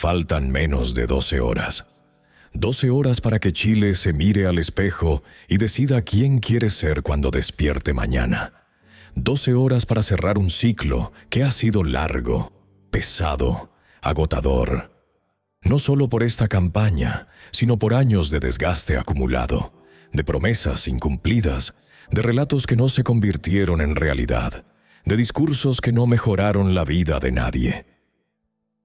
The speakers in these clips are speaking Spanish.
Faltan menos de 12 horas. 12 horas para que Chile se mire al espejo y decida quién quiere ser cuando despierte mañana. 12 horas para cerrar un ciclo que ha sido largo, pesado, agotador. No solo por esta campaña, sino por años de desgaste acumulado, de promesas incumplidas, de relatos que no se convirtieron en realidad, de discursos que no mejoraron la vida de nadie.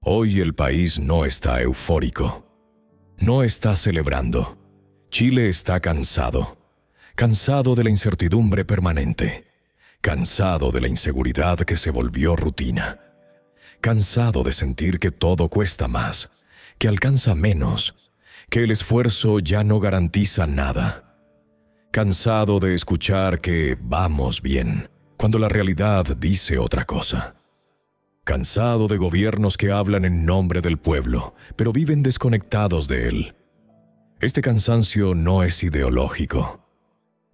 Hoy el país no está eufórico, no está celebrando. Chile está cansado, cansado de la incertidumbre permanente, cansado de la inseguridad que se volvió rutina, cansado de sentir que todo cuesta más, que alcanza menos, que el esfuerzo ya no garantiza nada. Cansado de escuchar que vamos bien, cuando la realidad dice otra cosa. Cansado de gobiernos que hablan en nombre del pueblo, pero viven desconectados de él. Este cansancio no es ideológico,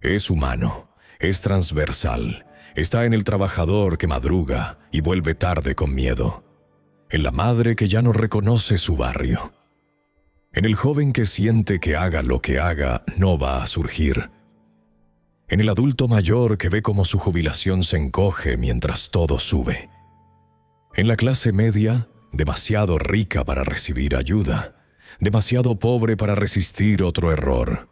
es humano, es transversal, está en el trabajador que madruga y vuelve tarde con miedo, en la madre que ya no reconoce su barrio, en el joven que siente que haga lo que haga no va a surgir, en el adulto mayor que ve cómo su jubilación se encoge mientras todo sube, en la clase media, demasiado rica para recibir ayuda, demasiado pobre para resistir otro error.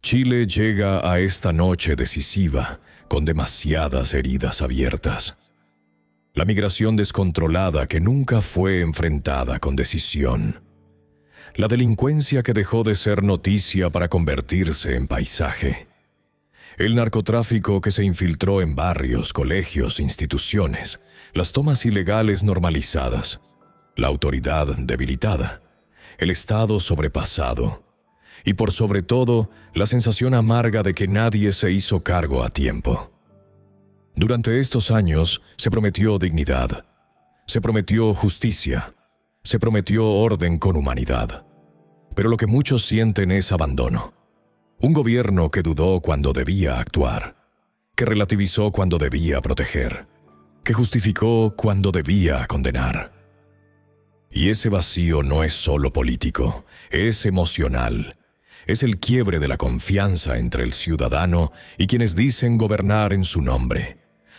Chile llega a esta noche decisiva con demasiadas heridas abiertas. La migración descontrolada que nunca fue enfrentada con decisión. La delincuencia que dejó de ser noticia para convertirse en paisaje. El narcotráfico que se infiltró en barrios, colegios, instituciones. Las tomas ilegales normalizadas. La autoridad debilitada. El Estado sobrepasado. Y por sobre todo, la sensación amarga de que nadie se hizo cargo a tiempo. Durante estos años se prometió dignidad, se prometió justicia, se prometió orden con humanidad. Pero lo que muchos sienten es abandono. Un gobierno que dudó cuando debía actuar, que relativizó cuando debía proteger, que justificó cuando debía condenar. Y ese vacío no es solo político, es emocional. Es el quiebre de la confianza entre el ciudadano y quienes dicen gobernar en su nombre.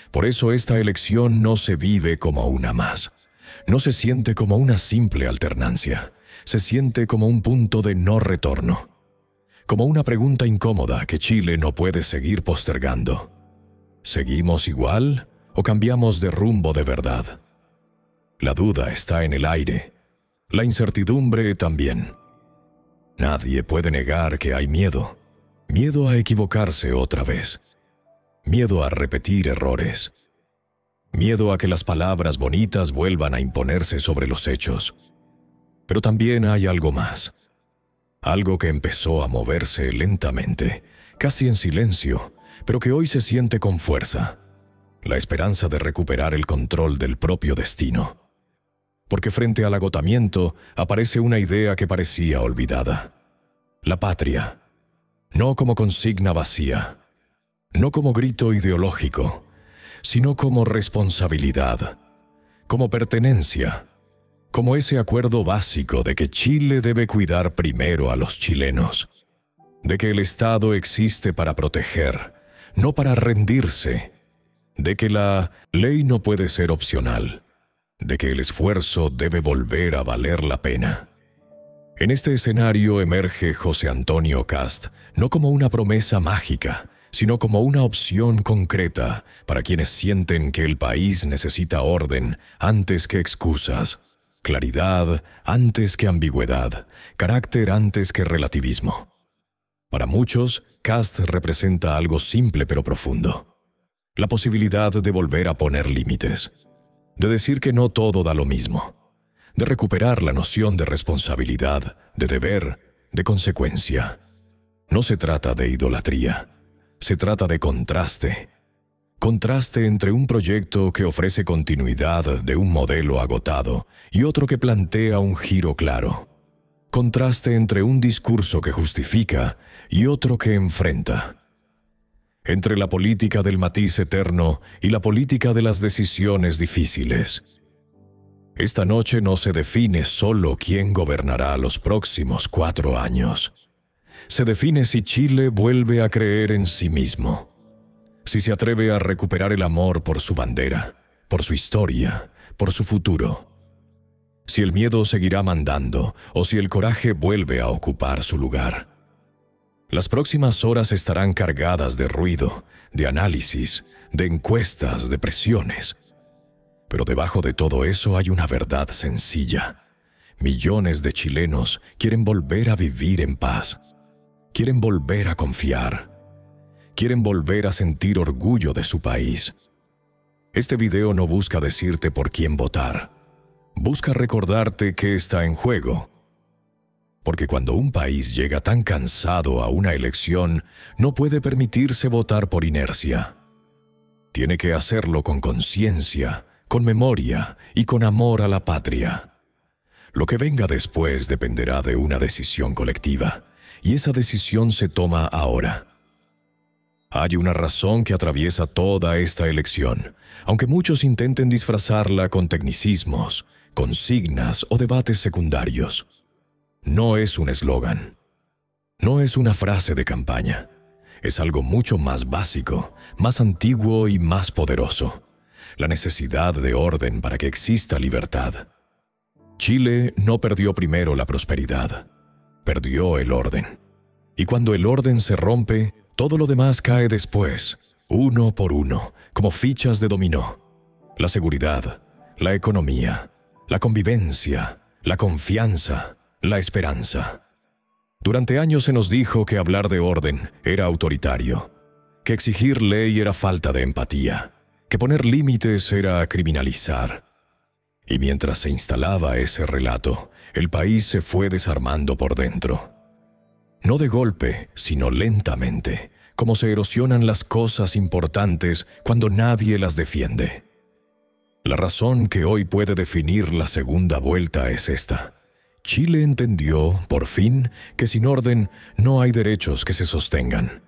Por eso esta elección no se vive como una más. No se siente como una simple alternancia. Se siente como un punto de no retorno. Como una pregunta incómoda que Chile no puede seguir postergando. ¿Seguimos igual o cambiamos de rumbo de verdad? La duda está en el aire. La incertidumbre también. Nadie puede negar que hay miedo. Miedo a equivocarse otra vez. Miedo a repetir errores. Miedo a que las palabras bonitas vuelvan a imponerse sobre los hechos. Pero también hay algo más. Algo que empezó a moverse lentamente, casi en silencio, pero que hoy se siente con fuerza. La esperanza de recuperar el control del propio destino. Porque frente al agotamiento aparece una idea que parecía olvidada. La patria. No como consigna vacía. No como grito ideológico, sino como responsabilidad, como pertenencia, como ese acuerdo básico de que Chile debe cuidar primero a los chilenos, de que el Estado existe para proteger, no para rendirse, de que la ley no puede ser opcional, de que el esfuerzo debe volver a valer la pena. En este escenario emerge José Antonio Kast, no como una promesa mágica, sino como una opción concreta para quienes sienten que el país necesita orden antes que excusas, claridad antes que ambigüedad, carácter antes que relativismo. Para muchos, Kast representa algo simple pero profundo. La posibilidad de volver a poner límites, de decir que no todo da lo mismo, de recuperar la noción de responsabilidad, de deber, de consecuencia. No se trata de idolatría. Se trata de contraste. Contraste entre un proyecto que ofrece continuidad de un modelo agotado y otro que plantea un giro claro. Contraste entre un discurso que justifica y otro que enfrenta. Entre la política del matiz eterno y la política de las decisiones difíciles. Esta noche no se define solo quién gobernará los próximos 4 años. Se define si Chile vuelve a creer en sí mismo, si se atreve a recuperar el amor por su bandera, por su historia, por su futuro. Si el miedo seguirá mandando o si el coraje vuelve a ocupar su lugar. Las próximas horas estarán cargadas de ruido, de análisis, de encuestas, de presiones. Pero debajo de todo eso hay una verdad sencilla. Millones de chilenos quieren volver a vivir en paz. Quieren volver a confiar. Quieren volver a sentir orgullo de su país. Este video no busca decirte por quién votar. Busca recordarte qué está en juego. Porque cuando un país llega tan cansado a una elección, no puede permitirse votar por inercia. Tiene que hacerlo con conciencia, con memoria y con amor a la patria. Lo que venga después dependerá de una decisión colectiva, y esa decisión se toma ahora. Hay una razón que atraviesa toda esta elección, aunque muchos intenten disfrazarla con tecnicismos, consignas o debates secundarios. No es un eslogan. No es una frase de campaña. Es algo mucho más básico, más antiguo y más poderoso. La necesidad de orden para que exista libertad. Chile no perdió primero la prosperidad. Perdió el orden. Y cuando el orden se rompe, todo lo demás cae después, uno por uno, como fichas de dominó. La seguridad, la economía, la convivencia, la confianza, la esperanza. Durante años se nos dijo que hablar de orden era autoritario, que exigir ley era falta de empatía, que poner límites era criminalizar. Y mientras se instalaba ese relato, el país se fue desarmando por dentro. No de golpe, sino lentamente, como se erosionan las cosas importantes cuando nadie las defiende. La razón que hoy puede definir la segunda vuelta es esta. Chile entendió, por fin, que sin orden no hay derechos que se sostengan,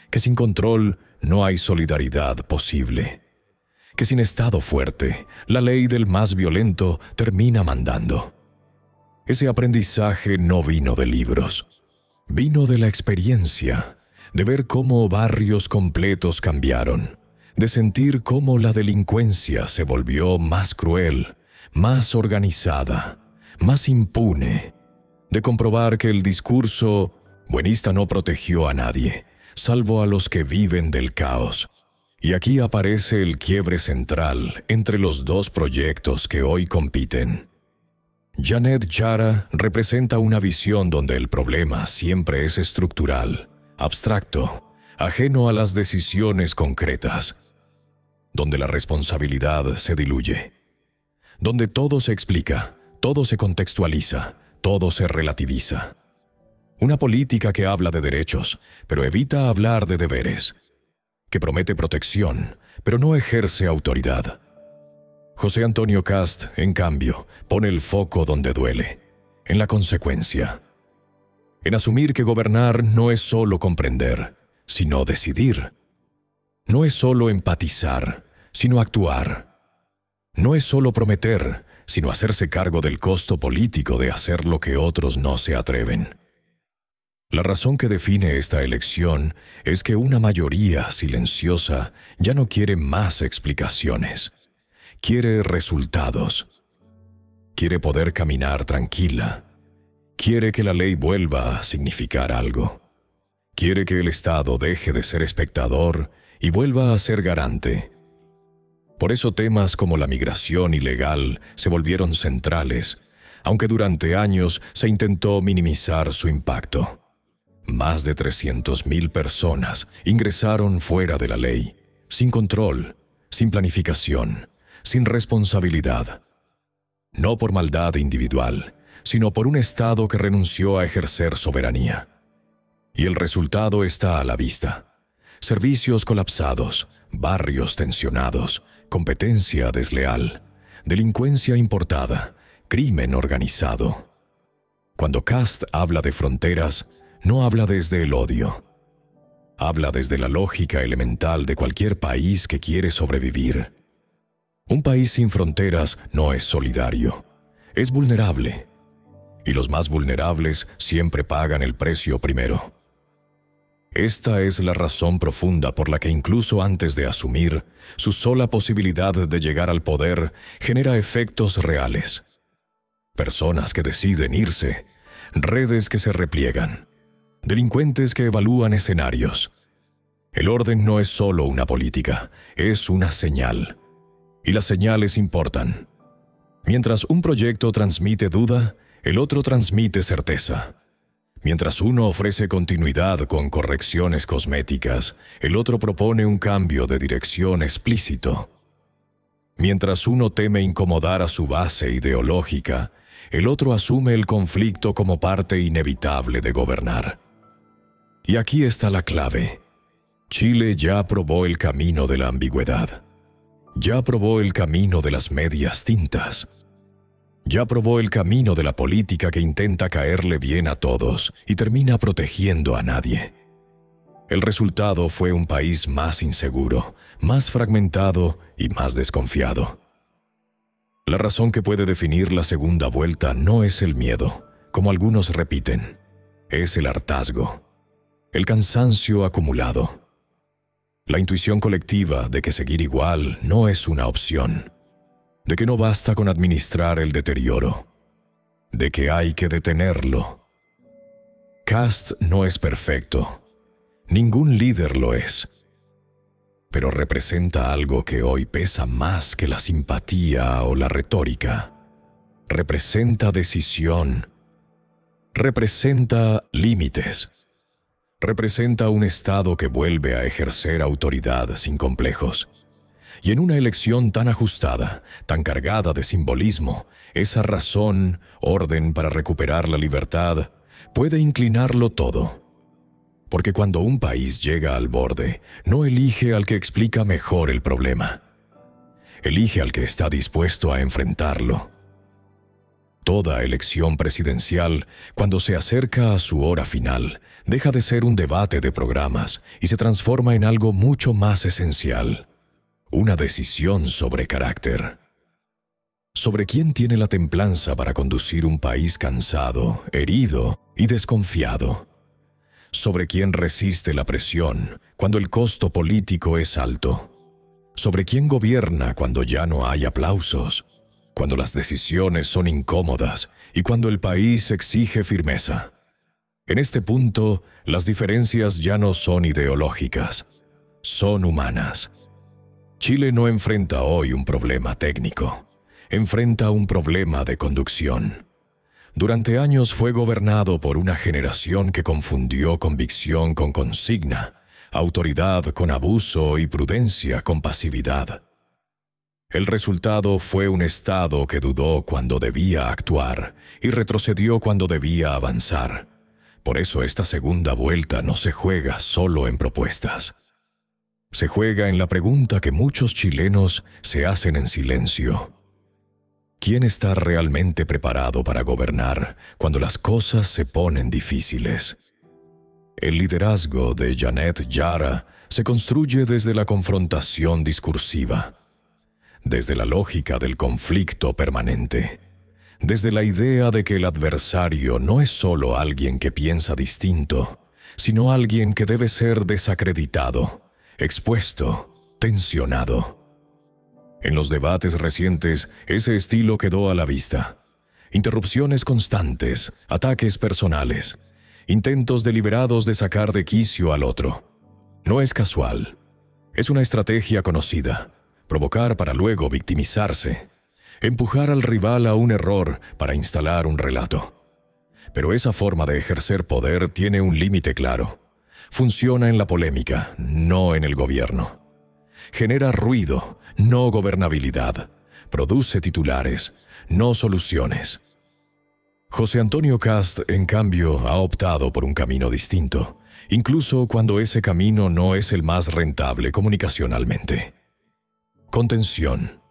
que sin control no hay solidaridad posible, que sin Estado fuerte, la ley del más violento termina mandando. Ese aprendizaje no vino de libros, vino de la experiencia, de ver cómo barrios completos cambiaron, de sentir cómo la delincuencia se volvió más cruel, más organizada, más impune, de comprobar que el discurso buenista no protegió a nadie, salvo a los que viven del caos. Y aquí aparece el quiebre central entre los dos proyectos que hoy compiten. Janet Jara representa una visión donde el problema siempre es estructural, abstracto, ajeno a las decisiones concretas, donde la responsabilidad se diluye, donde todo se explica, todo se contextualiza, todo se relativiza. Una política que habla de derechos, pero evita hablar de deberes, que promete protección, pero no ejerce autoridad. José Antonio Kast, en cambio, pone el foco donde duele, en la consecuencia. En asumir que gobernar no es solo comprender, sino decidir. No es solo empatizar, sino actuar. No es solo prometer, sino hacerse cargo del costo político de hacer lo que otros no se atreven. La razón que define esta elección es que una mayoría silenciosa ya no quiere más explicaciones. Quiere resultados. Quiere poder caminar tranquila. Quiere que la ley vuelva a significar algo. Quiere que el Estado deje de ser espectador y vuelva a ser garante. Por eso temas como la migración ilegal se volvieron centrales, aunque durante años se intentó minimizar su impacto. Más de 300.000 personas ingresaron fuera de la ley, sin control, sin planificación, sin responsabilidad. No por maldad individual, sino por un Estado que renunció a ejercer soberanía. Y el resultado está a la vista. Servicios colapsados, barrios tensionados, competencia desleal, delincuencia importada, crimen organizado. Cuando Kast habla de fronteras, no habla desde el odio. Habla desde la lógica elemental de cualquier país que quiere sobrevivir. Un país sin fronteras no es solidario, es vulnerable. Y los más vulnerables siempre pagan el precio primero. Esta es la razón profunda por la que incluso antes de asumir, su sola posibilidad de llegar al poder genera efectos reales. Personas que deciden irse, redes que se repliegan, delincuentes que evalúan escenarios. El orden no es solo una política, es una señal. Y las señales importan. Mientras un proyecto transmite duda, el otro transmite certeza. Mientras uno ofrece continuidad con correcciones cosméticas, el otro propone un cambio de dirección explícito. Mientras uno teme incomodar a su base ideológica, el otro asume el conflicto como parte inevitable de gobernar. Y aquí está la clave. Chile ya probó el camino de la ambigüedad. Ya probó el camino de las medias tintas. Ya probó el camino de la política que intenta caerle bien a todos y termina protegiendo a nadie. El resultado fue un país más inseguro, más fragmentado y más desconfiado. La razón que puede definir la segunda vuelta no es el miedo, como algunos repiten, es el hartazgo, el cansancio acumulado, la intuición colectiva de que seguir igual no es una opción, de que no basta con administrar el deterioro, de que hay que detenerlo. Kast no es perfecto, ningún líder lo es, pero representa algo que hoy pesa más que la simpatía o la retórica. Representa decisión, representa límites, representa un Estado que vuelve a ejercer autoridad sin complejos. Y en una elección tan ajustada, tan cargada de simbolismo, esa razón, orden para recuperar la libertad, puede inclinarlo todo. Porque cuando un país llega al borde, no elige al que explica mejor el problema. Elige al que está dispuesto a enfrentarlo. Toda elección presidencial, cuando se acerca a su hora final, deja de ser un debate de programas y se transforma en algo mucho más esencial. Una decisión sobre carácter. Sobre quién tiene la templanza para conducir un país cansado, herido y desconfiado. Sobre quién resiste la presión cuando el costo político es alto. Sobre quién gobierna cuando ya no hay aplausos, cuando las decisiones son incómodas y cuando el país exige firmeza. En este punto, las diferencias ya no son ideológicas, son humanas. Chile no enfrenta hoy un problema técnico, enfrenta un problema de conducción. Durante años fue gobernado por una generación que confundió convicción con consigna, autoridad con abuso y prudencia con pasividad. El resultado fue un Estado que dudó cuando debía actuar y retrocedió cuando debía avanzar. Por eso esta segunda vuelta no se juega solo en propuestas. Se juega en la pregunta que muchos chilenos se hacen en silencio. ¿Quién está realmente preparado para gobernar cuando las cosas se ponen difíciles? El liderazgo de Janet Jara se construye desde la confrontación discursiva, desde la lógica del conflicto permanente, desde la idea de que el adversario no es solo alguien que piensa distinto, sino alguien que debe ser desacreditado, expuesto, tensionado. En los debates recientes, ese estilo quedó a la vista. Interrupciones constantes, ataques personales, intentos deliberados de sacar de quicio al otro. No es casual. Es una estrategia conocida. Provocar para luego victimizarse. Empujar al rival a un error para instalar un relato. Pero esa forma de ejercer poder tiene un límite claro. Funciona en la polémica, no en el gobierno. Genera ruido, no gobernabilidad. Produce titulares, no soluciones. José Antonio Kast, en cambio, ha optado por un camino distinto, incluso cuando ese camino no es el más rentable comunicacionalmente. Contención,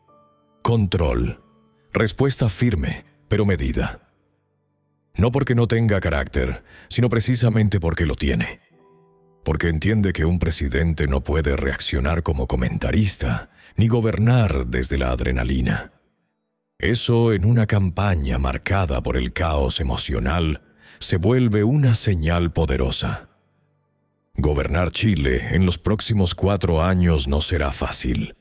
control, respuesta firme, pero medida. No porque no tenga carácter, sino precisamente porque lo tiene. porque entiende que un presidente no puede reaccionar como comentarista, ni gobernar desde la adrenalina. Eso, en una campaña marcada por el caos emocional, se vuelve una señal poderosa. Gobernar Chile en los próximos 4 años no será fácil.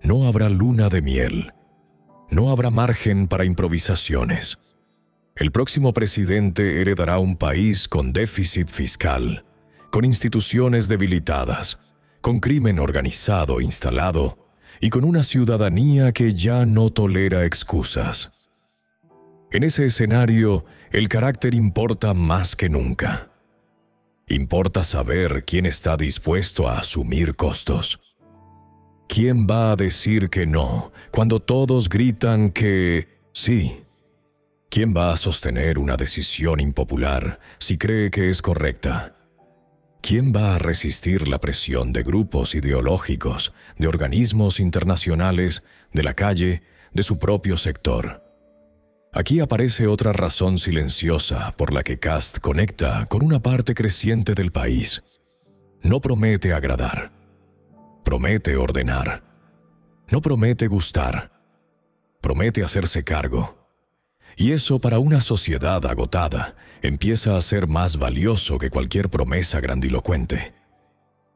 No habrá luna de miel. No habrá margen para improvisaciones. El próximo presidente heredará un país con déficit fiscal, con instituciones debilitadas, con crimen organizado instalado y con una ciudadanía que ya no tolera excusas. En ese escenario, el carácter importa más que nunca. Importa saber quién está dispuesto a asumir costos. ¿Quién va a decir que no cuando todos gritan que sí? ¿Quién va a sostener una decisión impopular si cree que es correcta? ¿Quién va a resistir la presión de grupos ideológicos, de organismos internacionales, de la calle, de su propio sector? Aquí aparece otra razón silenciosa por la que Kast conecta con una parte creciente del país. No promete agradar. Promete ordenar. No promete gustar. Promete hacerse cargo. Y eso, para una sociedad agotada, empieza a ser más valioso que cualquier promesa grandilocuente.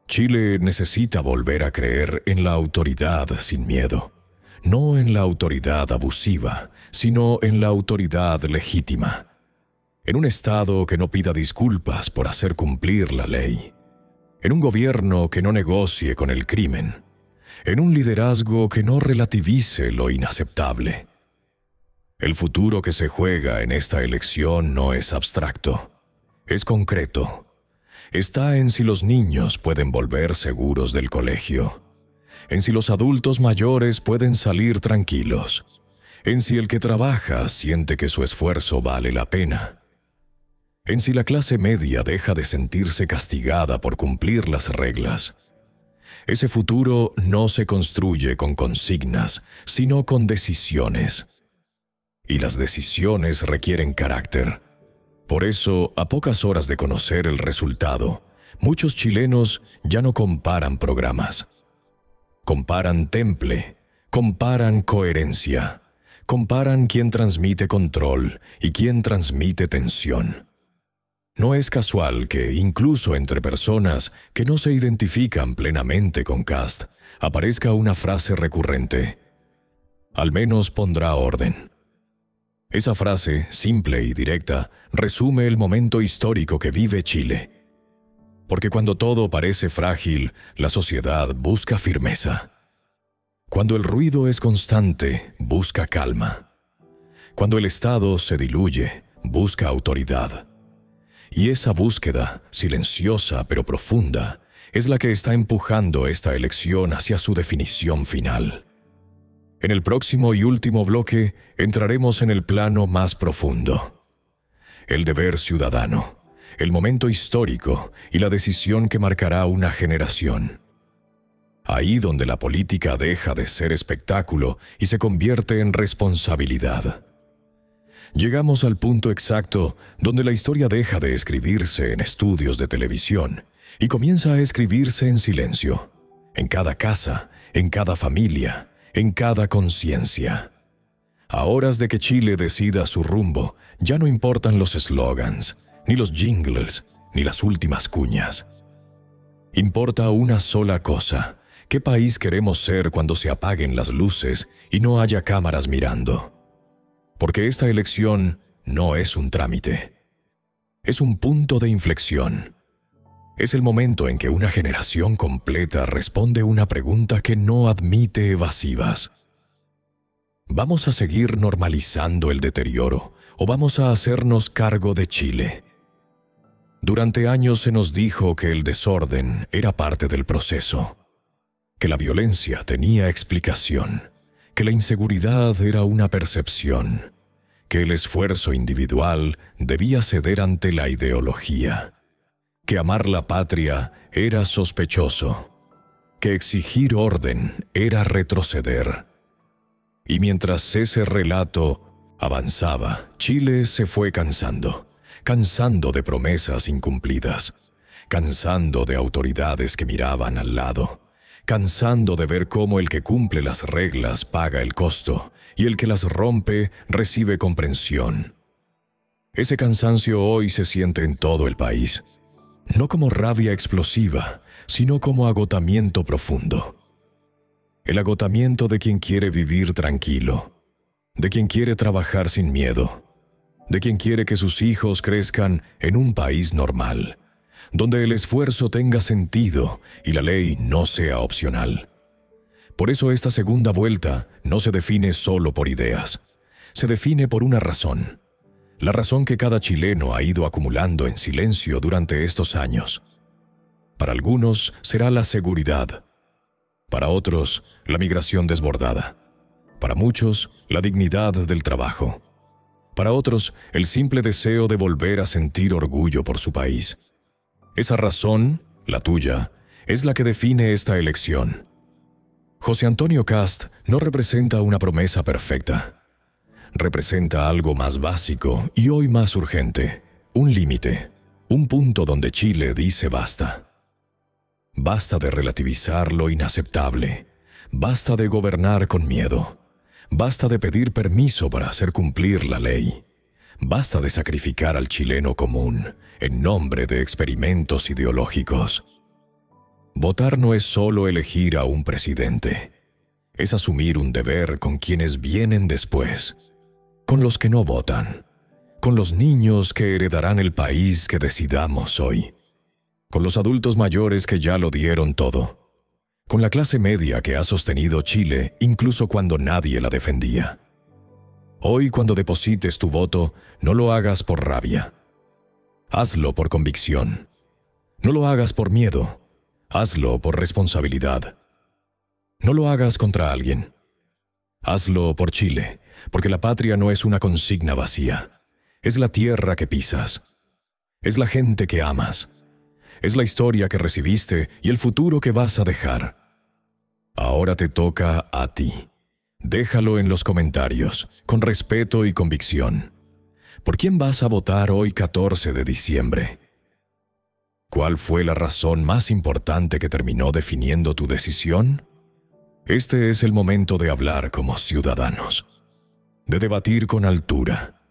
Chile necesita volver a creer en la autoridad sin miedo. No en la autoridad abusiva, sino en la autoridad legítima. En un Estado que no pida disculpas por hacer cumplir la ley. En un gobierno que no negocie con el crimen. En un liderazgo que no relativice lo inaceptable. El futuro que se juega en esta elección no es abstracto, es concreto. Está en si los niños pueden volver seguros del colegio, en si los adultos mayores pueden salir tranquilos, en si el que trabaja siente que su esfuerzo vale la pena, en si la clase media deja de sentirse castigada por cumplir las reglas. Ese futuro no se construye con consignas, sino con decisiones. Y las decisiones requieren carácter. Por eso, a pocas horas de conocer el resultado, muchos chilenos ya no comparan programas. Comparan temple, comparan coherencia, comparan quién transmite control y quién transmite tensión. No es casual que, incluso entre personas que no se identifican plenamente con Kast, aparezca una frase recurrente: al menos pondrá orden. Esa frase, simple y directa, resume el momento histórico que vive Chile. Porque cuando todo parece frágil, la sociedad busca firmeza. Cuando el ruido es constante, busca calma. Cuando el Estado se diluye, busca autoridad. Y esa búsqueda, silenciosa pero profunda, es la que está empujando esta elección hacia su definición final. En el próximo y último bloque entraremos en el plano más profundo. El deber ciudadano, el momento histórico y la decisión que marcará una generación. Ahí donde la política deja de ser espectáculo y se convierte en responsabilidad. Llegamos al punto exacto donde la historia deja de escribirse en estudios de televisión y comienza a escribirse en silencio, en cada casa, en cada familia, en cada conciencia. A horas de que Chile decida su rumbo, ya no importan los eslogans, ni los jingles, ni las últimas cuñas. Importa una sola cosa: ¿qué país queremos ser cuando se apaguen las luces y no haya cámaras mirando? Porque esta elección no es un trámite. Es un punto de inflexión. Es el momento en que una generación completa responde una pregunta que no admite evasivas. ¿Vamos a seguir normalizando el deterioro o vamos a hacernos cargo de Chile? Durante años se nos dijo que el desorden era parte del proceso, que la violencia tenía explicación, que la inseguridad era una percepción, que el esfuerzo individual debía ceder ante la ideología, que amar la patria era sospechoso, que exigir orden era retroceder. Y mientras ese relato avanzaba, Chile se fue cansando de promesas incumplidas, cansando de autoridades que miraban al lado, cansando de ver cómo el que cumple las reglas paga el costo y el que las rompe recibe comprensión. Ese cansancio hoy se siente en todo el país, no como rabia explosiva, sino como agotamiento profundo. El agotamiento de quien quiere vivir tranquilo, de quien quiere trabajar sin miedo, de quien quiere que sus hijos crezcan en un país normal, donde el esfuerzo tenga sentido y la ley no sea opcional. Por eso esta segunda vuelta no se define solo por ideas, se define por una razón, la razón que cada chileno ha ido acumulando en silencio durante estos años. Para algunos será la seguridad, para otros la migración desbordada, para muchos la dignidad del trabajo, para otros el simple deseo de volver a sentir orgullo por su país. Esa razón, la tuya, es la que define esta elección. José Antonio Kast no representa una promesa perfecta. Representa algo más básico y hoy más urgente, un límite, un punto donde Chile dice basta. Basta de relativizar lo inaceptable, basta de gobernar con miedo, basta de pedir permiso para hacer cumplir la ley, basta de sacrificar al chileno común en nombre de experimentos ideológicos. Votar no es solo elegir a un presidente, es asumir un deber con quienes vienen después, con los que no votan, con los niños que heredarán el país que decidamos hoy, con los adultos mayores que ya lo dieron todo, con la clase media que ha sostenido Chile incluso cuando nadie la defendía. Hoy, cuando deposites tu voto, no lo hagas por rabia. Hazlo por convicción. No lo hagas por miedo. Hazlo por responsabilidad. No lo hagas contra alguien. Hazlo por Chile, porque la patria no es una consigna vacía. Es la tierra que pisas. Es la gente que amas. Es la historia que recibiste y el futuro que vas a dejar. Ahora te toca a ti. Déjalo en los comentarios, con respeto y convicción. ¿Por quién vas a votar hoy 14 de diciembre? ¿Cuál fue la razón más importante que terminó definiendo tu decisión? Este es el momento de hablar como ciudadanos, de debatir con altura,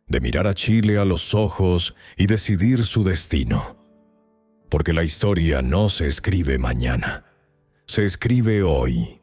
de mirar a Chile a los ojos y decidir su destino. Porque la historia no se escribe mañana, se escribe hoy.